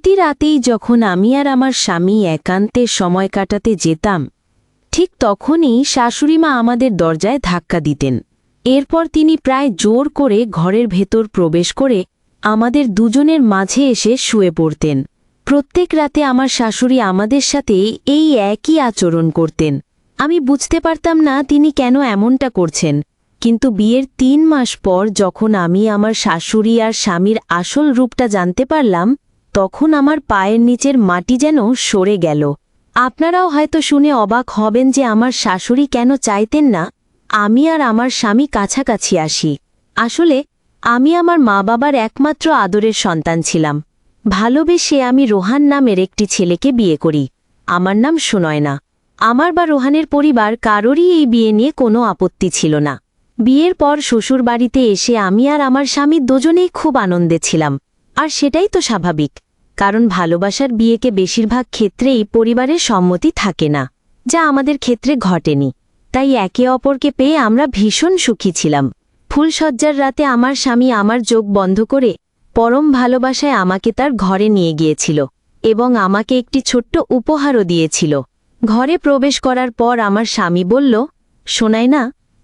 প্রতি রাতেই যখন আমি আর আমার স্বামী একান্তে সময় কাটাতে যেতাম, ঠিক তখনই শাশুড়িমা আমাদের দরজায় ধাক্কা দিতেন। এরপর তিনি প্রায় জোর করে ঘরের ভেতর প্রবেশ করে আমাদের দুজনের মাঝে এসে শুয়ে পড়তেন। প্রত্যেক রাতে আমার শাশুড়ি আমাদের সাথে এই একই আচরণ করতেন। আমি বুঝতে পারতাম না তিনি কেন এমনটা করছেন, কিন্তু বিয়ের ৩ মাস পর যখন আমি আমার শাশুড়ি আর স্বামীর আসল রূপটা জানতে পারলাম, তখন আমার পায়ের নিচের মাটি যেন সরে গেল। আপনারাও হয়তো শুনে অবাক হবেন যে আমার শাশুড়ি কেন চাইতেন না আমি আর আমার স্বামী কাছাকাছি আসি। আসলে আমি আমার মা বাবার একমাত্র আদরের সন্তান ছিলাম। ভালোবেসে আমি রোহান নামের একটি ছেলেকে বিয়ে করি। আমার নাম সুনয়না। আমার বা রোহানের পরিবার কারোরই এই বিয়ে নিয়ে কোনো আপত্তি ছিল না। বিয়ের পর শ্বশুর বাড়িতে এসে আমি আর আমার স্বামী দুজনেই খুব আনন্দে ছিলাম। আর সেটাই তো স্বাভাবিক, কারণ ভালোবাসার বিয়েকে বেশিরভাগ ক্ষেত্রেই পরিবারের সম্মতি থাকে না, যা আমাদের ক্ষেত্রে ঘটেনি। তাই একে অপরকে পেয়ে আমরা ভীষণ সুখী ছিলাম। ফুলসজ্জার রাতে আমার স্বামী আমার চোখ বন্ধ করে পরম ভালোবাসায় আমাকে তার ঘরে নিয়ে গিয়েছিল এবং আমাকে একটি ছোট্ট উপহারও দিয়েছিল। ঘরে প্রবেশ করার পর আমার স্বামী বলল, শোনাই না,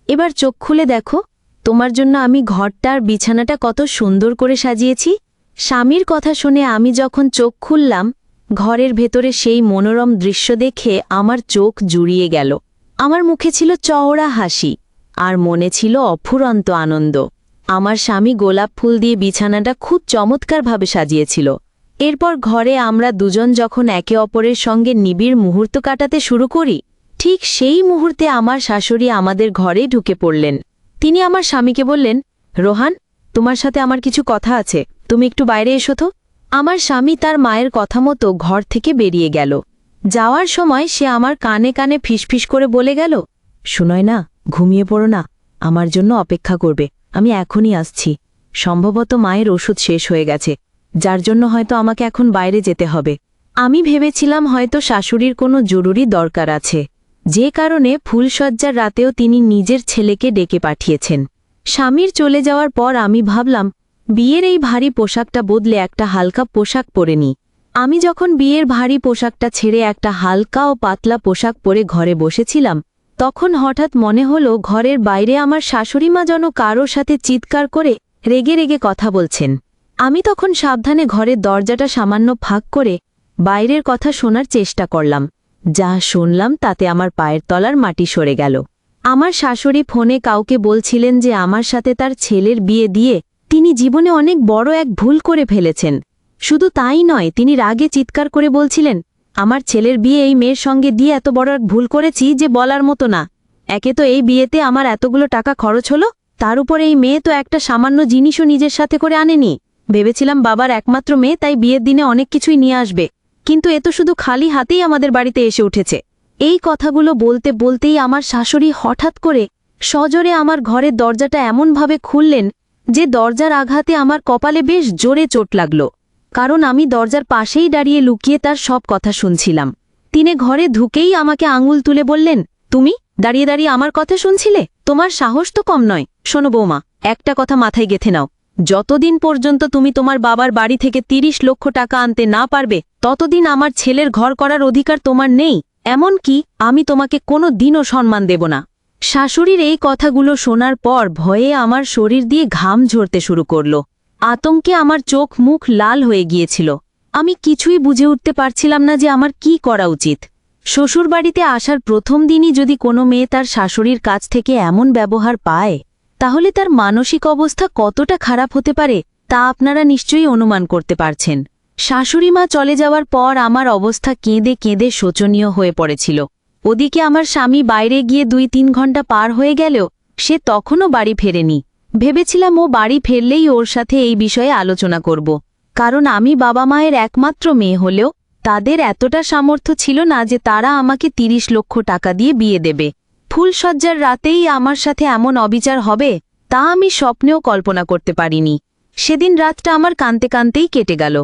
এবার চোখ খুলে দেখো, তোমার জন্য আমি ঘরটার বিছানাটা কত সুন্দর করে সাজিয়েছি। স্বামীর কথা শুনে আমি যখন চোখ খুললাম, ঘরের ভেতরে সেই মনোরম দৃশ্য দেখে আমার চোখ জুড়িয়ে গেল। আমার মুখে ছিল চওড়া হাসি আর মনে ছিল অফুরন্ত আনন্দ। আমার স্বামী গোলাপ ফুল দিয়ে বিছানাটা খুব চমৎকারভাবে সাজিয়েছিল। এরপর ঘরে আমরা দুজন যখন একে অপরের সঙ্গে নিবিড় মুহূর্ত কাটাতে শুরু করি, ঠিক সেই মুহূর্তে আমার শাশুড়ি আমাদের ঘরে ঢুকে পড়লেন। তিনি আমার স্বামীকে বললেন, রোহান, তোমার সাথে আমার কিছু কথা আছে, তুমি একটু বাইরে এসো তো। আমার স্বামী তার মায়ের কথা মতো ঘর থেকে বেরিয়ে গেল। যাওয়ার সময় সে আমার কানে কানে ফিসফিস করে বলে গেল, শুনয় না, ঘুমিয়ে পড়ো না, আমার জন্য অপেক্ষা করবে, আমি এখনই আসছি। সম্ভবত মায়ের ওষুধ শেষ হয়ে গেছে, যার জন্য হয়তো আমাকে এখন বাইরে যেতে হবে। আমি ভেবেছিলাম হয়তো শাশুড়ির কোনো জরুরি দরকার আছে, যে কারণে ফুলসজ্জার রাতেও তিনি নিজের ছেলেকে ডেকে পাঠিয়েছেন। স্বামীর চলে যাওয়ার পর আমি ভাবলাম, বিয়ের এই ভারী পোশাকটা বদলে একটা হালকা পোশাক পরে নিই। আমি যখন বিয়ের ভারী পোশাকটা ছেড়ে একটা হালকা ও পাতলা পোশাক পরে ঘরে বসেছিলাম, তখন হঠাৎ মনে হলো ঘরের বাইরে আমার শাশুড়িমা যেন কারোর সাথে চিৎকার করে রেগে রেগে কথা বলছেন। আমি তখন সাবধানে ঘরের দরজাটা সামান্য ফাঁক করে বাইরের কথা শোনার চেষ্টা করলাম। যা শুনলাম তাতে আমার পায়ের তলার মাটি সরে গেল। আমার শাশুড়ি ফোনে কাউকে বলছিলেন যে আমার সাথে তার ছেলের বিয়ে দিয়ে তিনি জীবনে অনেক বড় এক ভুল করে ফেলেছেন। শুধু তাই নয়, তিনি রাগে চিৎকার করে বলছিলেন, আমার ছেলের বিয়ে এই মেয়ের সঙ্গে দিয়ে এত বড় এক ভুল করেছি যে বলার মতো না। একে তো এই বিয়েতে আমার এতগুলো টাকা খরচ হলো, তার উপর এই মেয়ে তো একটা সামান্য জিনিসও নিজের সাথে করে আনেনি। ভেবেছিলাম বাবার একমাত্র মেয়ে, তাই বিয়ের দিনে অনেক কিছুই নিয়ে আসবে, কিন্তু এ তো শুধু খালি হাতেই আমাদের বাড়িতে এসে উঠেছে। এই কথাগুলো বলতে বলতেই আমার শাশুড়ি হঠাৎ করে সজোরে আমার ঘরের দরজাটা এমনভাবে খুললেন যে দরজার আঘাতে আমার কপালে বেশ জোরে চোট লাগল, কারণ আমি দরজার পাশেই দাঁড়িয়ে লুকিয়ে তার সব কথা শুনছিলাম। তিনি ঘরে ঢুকেই আমাকে আঙুল তুলে বললেন, তুমি দাঁড়িয়ে দাঁড়িয়ে আমার কথা শুনছিলে? তোমার সাহস তো কম নয়। শোনো বৌমা, একটা কথা মাথায় গেঁথে নাও, যতদিন পর্যন্ত তুমি তোমার বাবার বাড়ি থেকে ৩০ লক্ষ টাকা আনতে না পারবে, ততদিন আমার ছেলের ঘর করার অধিকার তোমার নেই। এমনকি আমি তোমাকে কোনো দিনও সম্মান দেব না। শাশুড়ির এই কথাগুলো শোনার পর ভয়ে আমার শরীর দিয়ে ঘাম ঝরতে শুরু করল। আতঙ্কে আমার চোখ মুখ লাল হয়ে গিয়েছিল। আমি কিছুই বুঝে উঠতে পারছিলাম না যে আমার কি করা উচিত। শ্বশুরবাড়িতে আসার প্রথম দিনই যদি কোনো মেয়ে তার শাশুড়ির কাছ থেকে এমন ব্যবহার পায়, তাহলে তার মানসিক অবস্থা কতটা খারাপ হতে পারে তা আপনারা নিশ্চয়ই অনুমান করতে পারছেন। শাশুড়িমা চলে যাওয়ার পর আমার অবস্থা কেঁদে কেঁদে শোচনীয় হয়ে পড়েছিল। ওদিকে আমার স্বামী বাইরে গিয়ে ২-৩ ঘন্টা পার হয়ে গেলেও সে তখনও বাড়ি ফেরেনি। ভেবেছিলাম ও বাড়ি ফেরলেই ওর সাথে এই বিষয়ে আলোচনা করব, কারণ আমি বাবা মায়ের একমাত্র মেয়ে হলেও তাদের এতটা সামর্থ্য ছিল না যে তারা আমাকে ৩০ লক্ষ টাকা দিয়ে বিয়ে দেবে। ফুলসজ্জার রাতেই আমার সাথে এমন অবিচার হবে তা আমি স্বপ্নেও কল্পনা করতে পারিনি। সেদিন রাতটা আমার কাঁদতে কাঁদতেই কেটে গেল।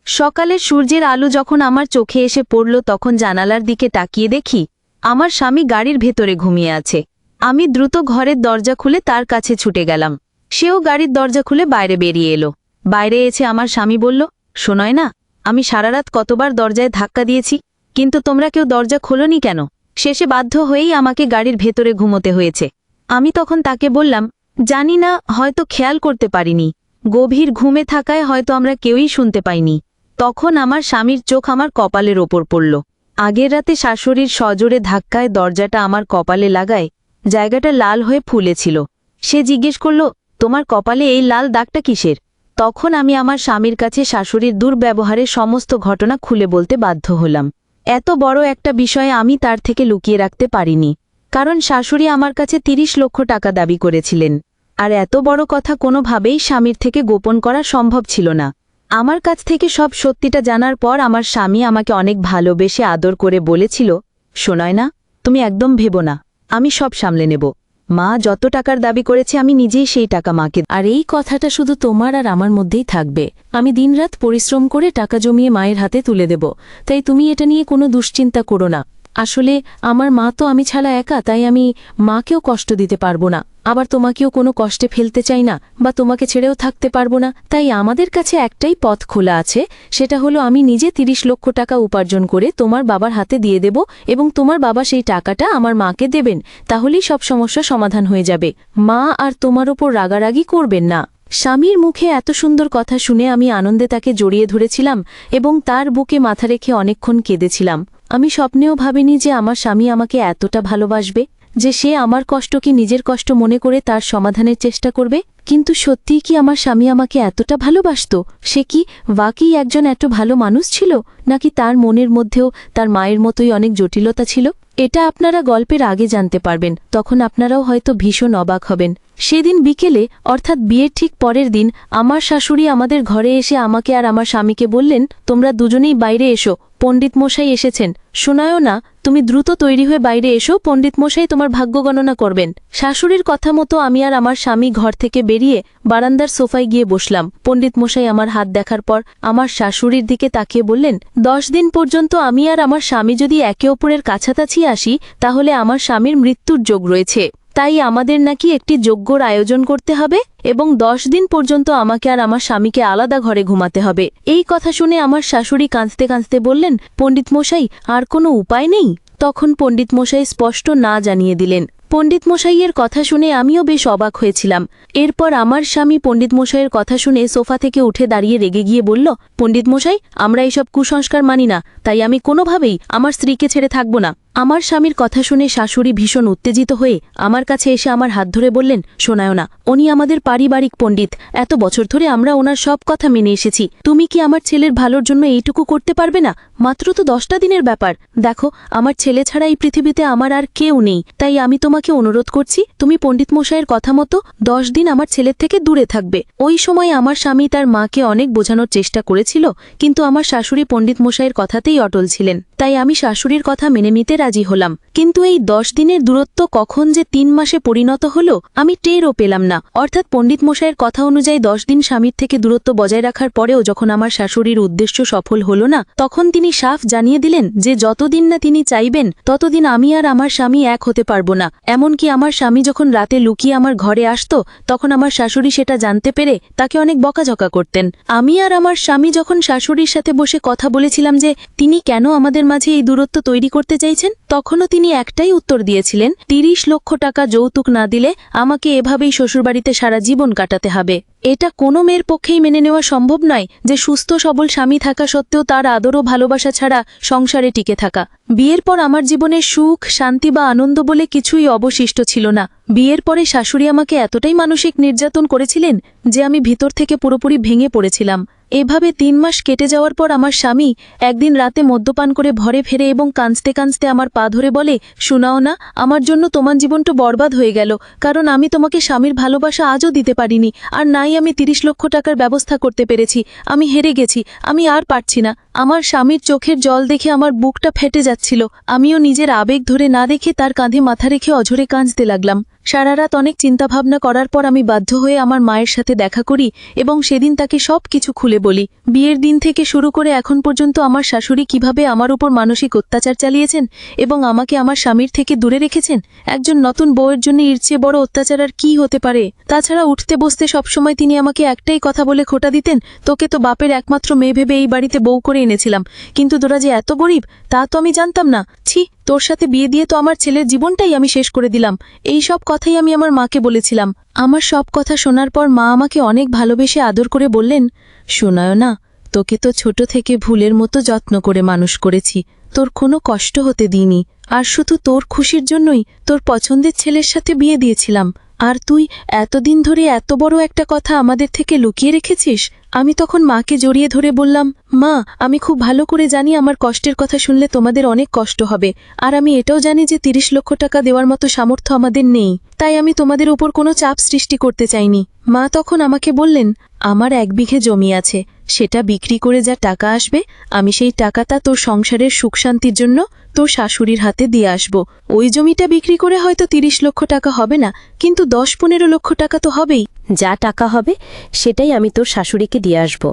সকালে সূর্যের আলো যখন আমার চোখে এসে পড়ল, তখন জানালার দিকে তাকিয়ে দেখি আমার স্বামী গাড়ির ভেতরে ঘুমিয়ে আছে। আমি দ্রুত ঘরের দরজা খুলে তার কাছে ছুটে গেলাম। সেও গাড়ির দরজা খুলে বাইরে বেরিয়ে এলো। বাইরে এসে আমার স্বামী বলল, শোনয় না, আমি সারারাত কতবার দরজায় ধাক্কা দিয়েছি, কিন্তু তোমরা কেউ দরজা খোলনি কেন? শেষে বাধ্য হয়েই আমাকে গাড়ির ভেতরে ঘুমোতে হয়েছে। আমি তখন তাকে বললাম, জানি না, হয়তো খেয়াল করতে পারিনি, গভীর ঘুমে থাকায় হয়তো আমরা কেউই শুনতে পাইনি। তখন আমার স্বামীর চোখ আমার কপালের ওপর পড়ল। আগের রাতে শাশুড়ির সজোরে ধাক্কায় দরজাটা আমার কপালে লাগায় জায়গাটা লাল হয়ে ফুলেছিল। সে জিজ্ঞেস করল, তোমার কপালে এই লাল দাগটা কিসের? তখন আমি আমার স্বামীর কাছে শাশুড়ির দুর্ব্যবহারের সমস্ত ঘটনা খুলে বলতে বাধ্য হলাম। এত বড় একটা বিষয়ে আমি তার থেকে লুকিয়ে রাখতে পারিনি, কারণ শাশুড়ি আমার কাছে ৩০ লক্ষ টাকা দাবি করেছিলেন, আর এত বড় কথা কোনোভাবেই স্বামীর থেকে গোপন করা সম্ভব ছিল না। আমার কাছ থেকে সব সত্যিটা জানার পর আমার স্বামী আমাকে অনেক ভালোবেসে আদর করে বলেছিল, শোনায় না, তুমি একদম ভেবো না, আমি সব সামলে নেব। মা যত টাকার দাবি করেছে আমি নিজেই সেই টাকা মাকে। আর এই কথাটা শুধু তোমার আর আমার মধ্যেই থাকবে। আমি দিনরাত পরিশ্রম করে টাকা জমিয়ে মায়ের হাতে তুলে দেব, তাই তুমি এটা নিয়ে কোনো দুশ্চিন্তা করো না। আসলে আমার মা তো আমি ছাড়া একা, তাই আমি মাকেও কষ্ট দিতে পারবো না, আবার তোমাকেও কোনো কষ্টে ফেলতে চাই না, বা তোমাকে ছেড়েও থাকতে পারবো না। তাই আমাদের কাছে একটাই পথ খোলা আছে, সেটা হলো আমি নিজে ৩০ লক্ষ টাকা উপার্জন করে তোমার বাবার হাতে দিয়ে দেব, এবং তোমার বাবা সেই টাকাটা আমার মাকে দেবেন। তাহলেই সব সমস্যা সমাধান হয়ে যাবে। মা আর তোমার ওপর রাগারাগি করবেন না। স্বামীর মুখে এত সুন্দর কথা শুনে আমি আনন্দে তাকে জড়িয়ে ধরেছিলাম এবং তার বুকে মাথা রেখে অনেকক্ষণ কেঁদেছিলাম। আমি স্বপ্নেও ভাবিনি যে আমার স্বামী আমাকে এতটা ভালোবাসবে, যে সে আমার কষ্টকে নিজের কষ্ট মনে করে তার সমাধানের চেষ্টা করবে। কিন্তু সত্যিই কি আমার স্বামী আমাকে এতটা ভালোবাসত? সে কি বাকি একজন এত ভালো মানুষ ছিল, নাকি তার মনের মধ্যেও তার মায়ের মতোই অনেক জটিলতা ছিল? এটা আপনারা গল্পের আগে জানতে পারবেন, তখন আপনারাও হয়তো ভীষণ অবাক হবেন। সেদিন বিকেলে, অর্থাৎ বিয়ের ঠিক পরের দিন, আমার শাশুড়ি আমাদের ঘরে এসে আমাকে আর আমার স্বামীকে বললেন, তোমরা দুজনেই বাইরে এসো, পণ্ডিত মশাই এসেছেন। শোনায়ও না, তুমি দ্রুত তৈরি হয়ে বাইরে এসো, পণ্ডিত মশাই তোমার ভাগ্য গণনা করবেন। শাশুড়ির কথা মতো আমি আর আমার স্বামী ঘর থেকে বেরিয়ে বারান্দার সোফায় গিয়ে বসলাম। পণ্ডিত মশাই আমার হাত দেখার পর আমার শাশুড়ির দিকে তাকিয়ে বললেন, 10 দিন পর্যন্ত আমি আর আমার স্বামী যদি একে অপরের কাছাকাছি আসি, তাহলে আমার স্বামীর মৃত্যুর যোগ রয়েছে। তাই আমাদের নাকি একটি যজ্ঞর আয়োজন করতে হবে, এবং 10 দিন পর্যন্ত আমাকে আর আমার স্বামীকে আলাদা ঘরে ঘুমাতে হবে। এই কথা শুনে আমার শাশুড়ি কাঁদতে কাঁদতে বললেন, পণ্ডিত মশাই, আর কোনো উপায় নেই? তখন পণ্ডিত মশাই স্পষ্ট না জানিয়ে দিলেন। পণ্ডিত মশাইয়ের কথা শুনে আমিও বেশ অবাক হয়েছিলাম। এরপর আমার স্বামী পণ্ডিত মশাইয়ের কথা শুনে সোফা থেকে উঠে দাঁড়িয়ে রেগে গিয়ে বলল, পণ্ডিত মশাই, আমরা এইসব কুসংস্কার মানি না, তাই আমি কোনোভাবেই আমার স্ত্রীকে ছেড়ে থাকব না। আমার স্বামীর কথা শুনে শাশুড়ি ভীষণ উত্তেজিত হয়ে আমার কাছে এসে আমার হাত ধরে বললেন, শোনায় না, উনি আমাদের পারিবারিক পণ্ডিত, এত বছর ধরে আমরা ওনার সব কথা মেনে এসেছি। তুমি কি আমার ছেলের ভালোর জন্য এইটুকু করতে পারবে না? মাত্র তো 10টা দিনের ব্যাপার। দেখো, আমার ছেলে ছাড়া এই পৃথিবীতে আমার আর কেউ নেই, তাই আমি তোমাকে অনুরোধ করছি, তুমি পণ্ডিত মশাইয়ের কথা মতো 10 দিন আমার ছেলের থেকে দূরে থাকবে। ওই সময় আমার স্বামী তার মাকে অনেক বোঝানোর চেষ্টা করেছিল, কিন্তু আমার শাশুড়ি পণ্ডিত মশাইয়ের কথাতেই অটল ছিলেন। তাই আমি শাশুড়ির কথা মেনে নিতে রাজি হলাম। কিন্তু এই 10 দিনের দূরত্ব কখন যে 3 মাসে পরিণত হলো আমি টেরও পেলাম না। অর্থাৎ পণ্ডিত মশাইয়ের কথা অনুযায়ী 10 দিন স্বামীর থেকে দূরত্ব বজায় রাখার পরেও যখন আমার শাশুড়ির উদ্দেশ্য সফল হলো না, তখন তিনি সাফ জানিয়ে দিলেন যে যতদিন না তিনি চাইবেন ততদিন আমি আর আমার স্বামী এক হতে পারবো না। এমনকি আমার স্বামী যখন রাতে লুকিয়ে আমার ঘরে আসতো, তখন আমার শাশুড়ি সেটা জানতে পেরে তাকে অনেক বকাঝকা করতেন। আমি আর আমার স্বামী যখন শাশুড়ির সাথে বসে কথা বলেছিলাম যে তিনি কেন আমাদের মাঝে এই দূরত্ব তৈরি করতে চাইছেন, তখনও তিনি একটাই উত্তর দিয়েছিলেন, 30 লক্ষ টাকা যৌতুক না দিলে আমাকে এভাবেই শ্বশুরবাড়িতে সারা জীবন কাটাতে হবে। এটা কোনো মেয়ের পক্ষেই মেনে নেওয়া সম্ভব নয় যে সুস্থ সবল স্বামী থাকা সত্ত্বেও তার আদর ও ভালোবাসা ছাড়া সংসারে টিকে থাকা। বিয়ের পর আমার জীবনে সুখ, শান্তি বা আনন্দ বলে কিছুই অবশিষ্ট ছিল না। বিয়ের পরে শাশুড়ি আমাকে এতটাই মানসিক নির্যাতন করেছিলেন যে আমি ভিতর থেকে পুরোপুরি ভেঙে পড়েছিলাম। এভাবে 3 মাস কেটে যাওয়ার পর আমার স্বামী একদিন রাতে মদ্যপান করে ঘরে ফেরে এবং কাঁদতে কাঁদতে আমার পা ধরে বলে, শোনাও না, আমার জন্য তোমার জীবনটা বরবাদ হয়ে গেল, কারণ আমি তোমাকে স্বামীর ভালোবাসা আজও দিতে পারিনি, আর নাই আমি 30 লক্ষ টাকার ব্যবস্থা করতে পেরেছি। আমি হেরে গেছি, আমি আর পারছি না। আমার স্বামীর চোখের জল দেখে আমার বুকটা ফেটে যাচ্ছিল। আমিও নিজের আবেগ ধরে না দেখে তার কাঁধে মাথা রেখে অঝরে কাঁদতে লাগলাম। সারা রাত অনেক চিন্তাভাবনা করার পর আমি বাধ্য হয়ে আমার মায়ের সাথে দেখা করি এবং সেদিন তাকে সব কিছু খুলে বলি। বিয়ের দিন থেকে শুরু করে এখন পর্যন্ত আমার শাশুড়ি কিভাবে আমার উপর মানসিক অত্যাচার চালিয়েছেন এবং আমাকে আমার স্বামীর থেকে দূরে রেখেছেন। একজন নতুন বউয়ের জন্য এর চেয়ে বড় অত্যাচার আর কী হতে পারে। তাছাড়া উঠতে বসতে সবসময় তিনি আমাকে একটাই কথা বলে খোঁটা দিতেন, তোকে তো বাপের একমাত্র মেয়ে ভেবে এই বাড়িতে বউ করে এনেছিলাম, কিন্তু তোরা যে এত গরিব তা তো আমি জানতাম না। ছি, তোর সাথে বিয়ে দিয়ে তো আমার ছেলের জীবনটাই আমি শেষ করে দিলাম। এই সব কথাই আমি আমার মাকে বলেছিলাম। আমার সব কথা শোনার পর মা আমাকে অনেক ভালোবেসে আদর করে বললেন, সুনয়না, তোকে তো ছোট থেকে ভুলের মতো যত্ন করে মানুষ করেছি, তোর কোনো কষ্ট হতে দিইনি, আর শুধু তোর খুশির জন্যই তোর পছন্দের ছেলের সাথে বিয়ে দিয়েছিলাম। আর তুই এতদিন ধরে এত বড় একটা কথা আমাদের থেকে লুকিয়ে রেখেছিস। আমি তখন মাকে জড়িয়ে ধরে বললাম, মা, আমি খুব ভালো করে জানি আমার কষ্টের কথা শুনলে তোমাদের অনেক কষ্ট হবে, আর আমি এটাও জানি যে 30 লক্ষ টাকা দেওয়ার মতো সামর্থ্য আমাদের নেই, তাই আমি তোমাদের উপর কোনো চাপ সৃষ্টি করতে চাইনি। মা তখন আমাকে বললেন, আমার 1 বিঘে জমি আছে, সেটা বিক্রি করে যা টাকা আসবে আমি সেই টাকাটা তোর সংসারের সুখ শান্তির জন্য তোর শাশুড়ির হাতে দিয়ে আসব। ওই জমিটা বিক্রি করে হয়তো 30 লক্ষ টাকা হবে না, কিন্তু 10-15 লক্ষ টাকা তো হবেই। যা টাকা হবে সেটাই আমি তোর শাশুড়িকে দিয়ে আসব।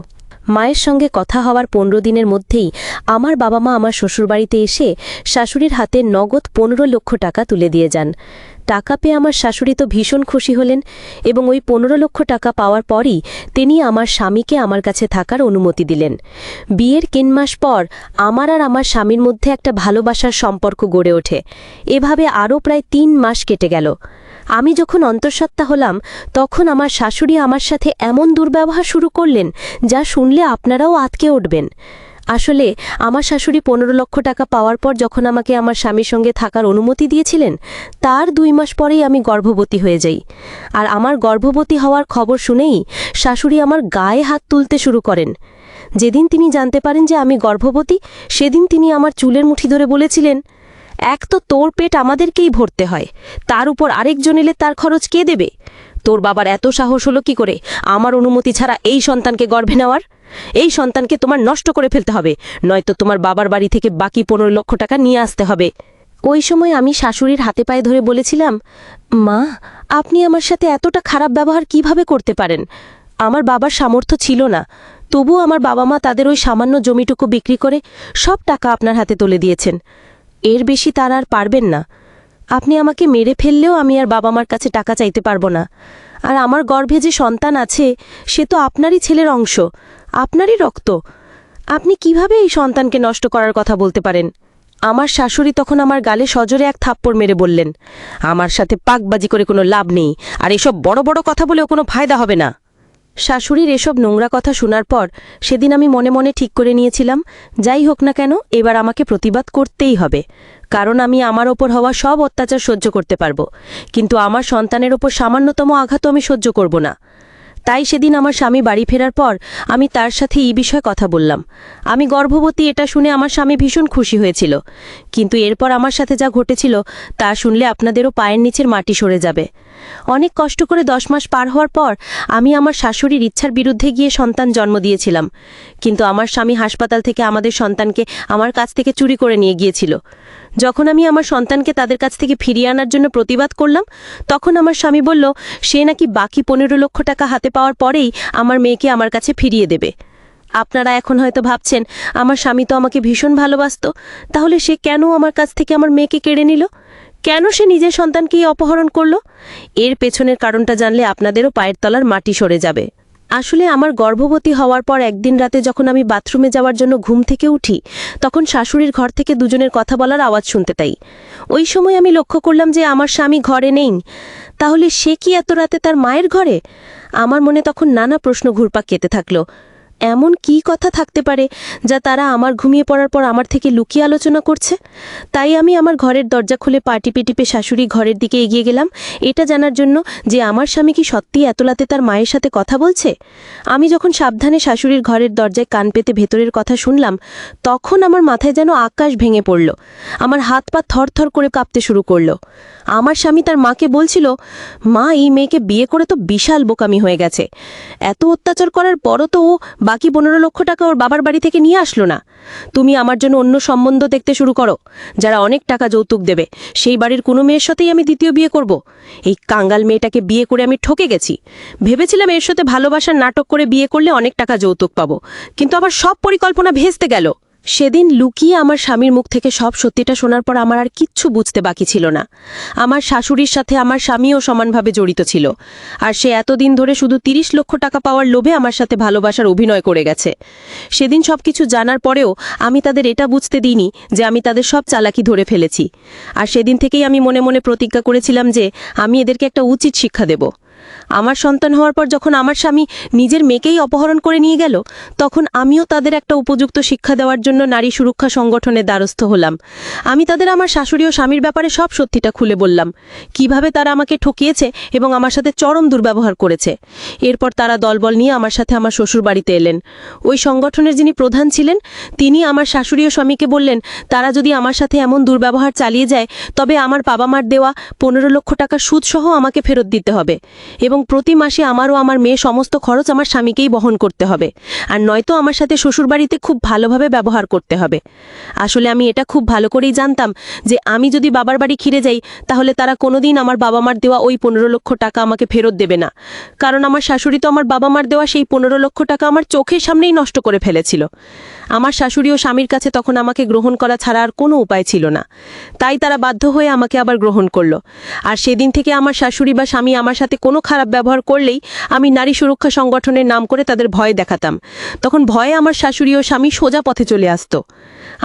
মায়ের সঙ্গে কথা হওয়ার 15 দিনের মধ্যেই আমার বাবা মা আমার শ্বশুরবাড়িতে এসে শাশুড়ির হাতে নগদ 15 লক্ষ টাকা তুলে দিয়ে যান। টাকা পেয়ে আমার শাশুড়ি তো ভীষণ খুশি হলেন এবং ওই 15 লক্ষ টাকা পাওয়ার পরই তিনি আমার স্বামীকে আমার কাছে থাকার অনুমতি দিলেন। বিয়ের 3 মাস পর আমার আর আমার স্বামীর মধ্যে একটা ভালোবাসার সম্পর্ক গড়ে ওঠে। এভাবে আরও প্রায় 3 মাস কেটে গেল। আমি যখন অন্তঃসত্ত্বা হলাম তখন আমার শাশুড়ি আমার সাথে এমন দুর্ব্যবহার শুরু করলেন যা শুনলে আপনারাও আঁতকে উঠবেন। আসলে আমার শাশুড়ি 15 লক্ষ টাকা পাওয়ার পর যখন আমাকে আমার স্বামীর সঙ্গে থাকার অনুমতি দিয়েছিলেন, তার 2 মাস পরেই আমি গর্ভবতী হয়ে যাই। আর আমার গর্ভবতী হওয়ার খবর শুনেই শাশুড়ি আমার গায়ে হাত তুলতে শুরু করেন। যেদিন তিনি জানতে পারেন যে আমি গর্ভবতী, সেদিন তিনি আমার চুলের মুঠি ধরে বলেছিলেন, এক তো তোর পেট আমাদেরকেই ভরতে হয়, তার উপর আরেকজন এলে তার খরচ কে দেবে? তোর বাবার এত সাহস হলো কি করে আমার অনুমতি ছাড়া এই সন্তানকে গর্ভে নেওয়ার? এই সন্তানকে তোমার নষ্ট করে ফেলতে হবে, নয়তো তোমার বাবার বাড়ি থেকে বাকি 15 লক্ষ টাকা নিয়ে আসতে হবে। ওই সময় আমি শাশুড়ির হাতে পায়ে ধরে বলেছিলাম, মা, আপনি আমার সাথে এতটা খারাপ ব্যবহার কিভাবে করতে পারেন? আমার বাবার সামর্থ্য ছিল না, তবুও আমার বাবা মা তাদের ওই সামান্য জমিটুকু বিক্রি করে সব টাকা আপনার হাতে তুলে দিয়েছেন। এর বেশি তারা আর পারবেন না। আপনি আমাকে মেরে ফেললেও আমি আর বাবা মার কাছে টাকা চাইতে পারবো না। আর আমার গর্ভে যে সন্তান আছে সে তো আপনারই ছেলের অংশ, আপনারই রক্ত। আপনি কিভাবে এই সন্তানকে নষ্ট করার কথা বলতে পারেন? আমার শাশুড়ি তখন আমার গালে সজোরে এক থাপ্পড় মেরে বললেন, আমার সাথে পাকবাজি করে কোনো লাভ নেই, আর এসব বড় বড় কথা বলেও কোনো ফায়দা হবে না। শাশুড়ির এসব নোংরা কথা শোনার পর সেদিন আমি মনে মনে ঠিক করে নিয়েছিলাম, যাই হোক না কেন এবার আমাকে প্রতিবাদ করতেই হবে, কারণ আমি আমার ওপর হওয়া সব অত্যাচার সহ্য করতে পারবো, কিন্তু আমার সন্তানের ওপর সামান্যতম আঘাতও আমি সহ্য করব না। তাই সেদিন আমার স্বামী বাড়ি ফেরার পর আমি তার সাথে এই বিষয়ে কথা বললাম। আমি গর্ভবতী এটা শুনে আমার স্বামী ভীষণ খুশি হয়েছিল, কিন্তু এরপর আমার সাথে যা ঘটেছিল তা শুনলে আপনাদেরও পায়ের নিচের মাটি সরে যাবে। অনেক কষ্ট করে 10 মাস পার হওয়ার পর আমি আমার শাশুড়ির ইচ্ছার বিরুদ্ধে গিয়ে সন্তান জন্ম দিয়েছিলাম, কিন্তু আমার স্বামী হাসপাতাল থেকে আমাদের সন্তানকে আমার কাছ থেকে চুরি করে নিয়ে গিয়েছিল। যখন আমি আমার সন্তানকে তাদের কাছ থেকে ফিরিয়ে আনার জন্য প্রতিবাদ করলাম, তখন আমার স্বামী বলল সে নাকি বাকি 15 লক্ষ টাকা হাতে পাওয়ার পরেই আমার মেয়েকে আমার কাছে ফিরিয়ে দেবে। আপনারা এখন হয়তো ভাবছেন, আমার স্বামী তো আমাকে ভীষণ ভালোবাসত, তাহলে সে কেন আমার কাছ থেকে আমার মেয়েকে কেড়ে নিল? কেন সে নিজের সন্তানকেই অপহরণ করল? এর পেছনের কারণটা জানলে আপনাদেরও পায়ের তলার মাটি সরে যাবে। আসলে আমার গর্ভবতী হওয়ার পর একদিন রাতে যখন আমি বাথরুমে যাওয়ার জন্য ঘুম থেকে উঠি, তখন শাশুড়ির ঘর থেকে দুজনের কথা বলার আওয়াজ শুনতে পাই। ওই সময় আমি লক্ষ্য করলাম যে আমার স্বামী ঘরে নেই। তাহলে সে কি এত রাতে তার মায়ের ঘরে? আমার মনে তখন নানা প্রশ্ন ঘুরপাক খেতে থাকলো। এমন কি কথা থাকতে পারে যা তারা আমার ঘুমিয়ে পড়ার পর আমার থেকে লুকিয়ে আলোচনা করছে? তাই আমি আমার ঘরের দরজা খুলে পা টিপে টিপে শাশুড়ি ঘরের দিকে এগিয়ে গেলাম, এটা জানার জন্য যে আমার স্বামী কি সত্যিই এত রাতে তার মায়ের সাথে কথা বলছে। আমি যখন সাবধানে শাশুড়ির ঘরের দরজায় কান পেতে ভেতরের কথা শুনলাম, তখন আমার মাথায় যেন আকাশ ভেঙে পড়ল। আমার হাত পা থরথর করে কাঁপতে শুরু করলো। আমার স্বামী তার মাকে বলছিল, মা, এই মেয়েকে বিয়ে করে তো বিশাল বোকামি হয়ে গেছে, এত অত্যাচার করার পরও তো ও বাকি 15 লক্ষ টাকা ওর বাবার বাড়ি থেকে নিয়ে আসলো না? তুমি আমার জন্য অন্য সম্বন্ধ দেখতে শুরু করো, যারা অনেক টাকা যৌতুক দেবে। সেই বাড়ির কোনো মেয়ের সাথেই আমি দ্বিতীয় বিয়ে করব? এই কাঙ্গাল মেয়েটাকে বিয়ে করে আমি ঠকে গেছি। ভেবেছিলাম এর সাথে ভালোবাসার নাটক করে বিয়ে করলে অনেক টাকা যৌতুক পাবো, কিন্তু আবার সব পরিকল্পনা ভেস্তে গেল। সেদিন লুকিয়ে আমার স্বামীর মুখ থেকে সব সত্যিটা শোনার পর আমার আর কিচ্ছু বুঝতে বাকি ছিল না। আমার শাশুড়ির সাথে আমার স্বামীও সমানভাবে জড়িত ছিল, আর সে এতদিন ধরে শুধু 30 লক্ষ টাকা পাওয়ার লোভে আমার সাথে ভালোবাসার অভিনয় করে গেছে। সেদিন সবকিছু জানার পরেও আমি তাদের এটা বুঝতে দিইনি যে আমি তাদের সব চালাকি ধরে ফেলেছি। আর সেদিন থেকেই আমি মনে মনে প্রতিজ্ঞা করেছিলাম যে আমি এদেরকে একটা উচিত শিক্ষা দেব। আমার সন্তান হওয়ার পর যখন আমার স্বামী নিজের মেয়েকেই অপহরণ করে নিয়ে গেল, তখন আমিও তাদের একটা উপযুক্ত শিক্ষা দেওয়ার জন্য নারী সুরক্ষা সংগঠনের দ্বারস্থ হলাম। আমি তাদের আমার শাশুড়ি ও স্বামীর ব্যাপারে সব সত্যিটা খুলে বললাম, কিভাবে তারা আমাকে ঠকিয়েছে এবং আমার সাথে চরম দুর্ব্যবহার করেছে। এরপর তারা দলবল নিয়ে আমার সাথে আমার শ্বশুর বাড়িতে এলেন। ওই সংগঠনের যিনি প্রধান ছিলেন, তিনি আমার শাশুড়ি ও স্বামীকে বললেন, তারা যদি আমার সাথে এমন দুর্ব্যবহার চালিয়ে যায়, তবে আমার বাবা মার দেওয়া 15 লক্ষ টাকা সুদসহ আমাকে ফেরত দিতে হবে, এবং প্রতি মাসে আমারও আমার মেয়ে সমস্ত খরচ আমার স্বামীকেই বহন করতে হবে, আর নয়তো আমার সাথে শ্বশুরবাড়িতে খুব ভালোভাবে ব্যবহার করতে হবে। আসলে আমি এটা খুব ভালো করেই জানতাম যে আমি যদি বাবার বাড়ি ফিরে যাই, তাহলে তারা কোনোদিন আমার বাবা মার দেওয়া ওই 15 লক্ষ টাকা আমাকে ফেরত দেবে না, কারণ আমার শাশুড়ি তো আমার বাবা মার দেওয়া সেই 15 লক্ষ টাকা আমার চোখের সামনেই নষ্ট করে ফেলেছিল। আমার শাশুড়ি ও স্বামীর কাছে তখন আমাকে গ্রহণ করা ছাড়া আর কোনো উপায় ছিল না, তাই তারা বাধ্য হয়ে আমাকে আবার গ্রহণ করলো। আর সেদিন থেকে আমার শাশুড়ি বা স্বামী আমার সাথে কোনো খারাপ ব্যবহার করলেই আমি নারী সুরক্ষা সংগঠনের নাম করে তাদের ভয় দেখাতাম। তখন ভয়ে আমার শাশুড়ি ও স্বামী সোজা পথে চলে আসতো।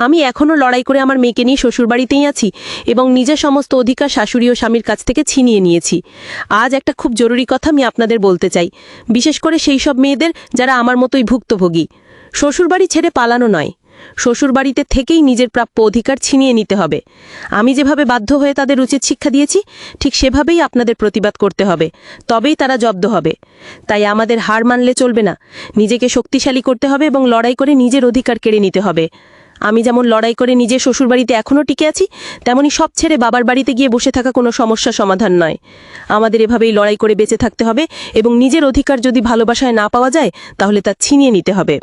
আমি এখনও লড়াই করে আমার মেয়েকে নিয়ে শ্বশুরবাড়িতেই আছি এবং নিজের সমস্ত অধিকার শাশুড়ি ও স্বামীর কাছ থেকে ছিনিয়ে নিয়েছি। আজ একটা খুব জরুরি কথা আমি আপনাদের বলতে চাই, বিশেষ করে সেই সব মেয়েদের যারা আমার মতোই ভুক্তভোগী। শ্বশুরবাড়ি ছেড়ে পালানো নয়, শ্বশুরবাড়িতে থেকেই নিজের প্রাপ্য অধিকার ছিনিয়ে নিতে হবে। আমি যেভাবে বাধ্য হয়ে তাদের উচিত শিক্ষা দিয়েছি, ঠিক সেভাবেই আপনাদের প্রতিবাদ করতে হবে, তবেই তারা জব্দ হবে। তাই আমাদের হার মানলে চলবে না, নিজেকে শক্তিশালী করতে হবে এবং লড়াই করে নিজের অধিকার কেড়ে নিতে হবে। আমি যেমন লড়াই করে নিজের শ্বশুরবাড়িতে এখনও টিকে আছি, তেমনি সব ছেড়ে বাবার বাড়িতে গিয়ে বসে থাকা কোনো সমস্যার সমাধান নয়। আমাদের এভাবেই লড়াই করে বেঁচে থাকতে হবে এবং নিজের অধিকার যদি ভালোবাসায় না পাওয়া যায়, তাহলে তা ছিনিয়ে নিতে হবে।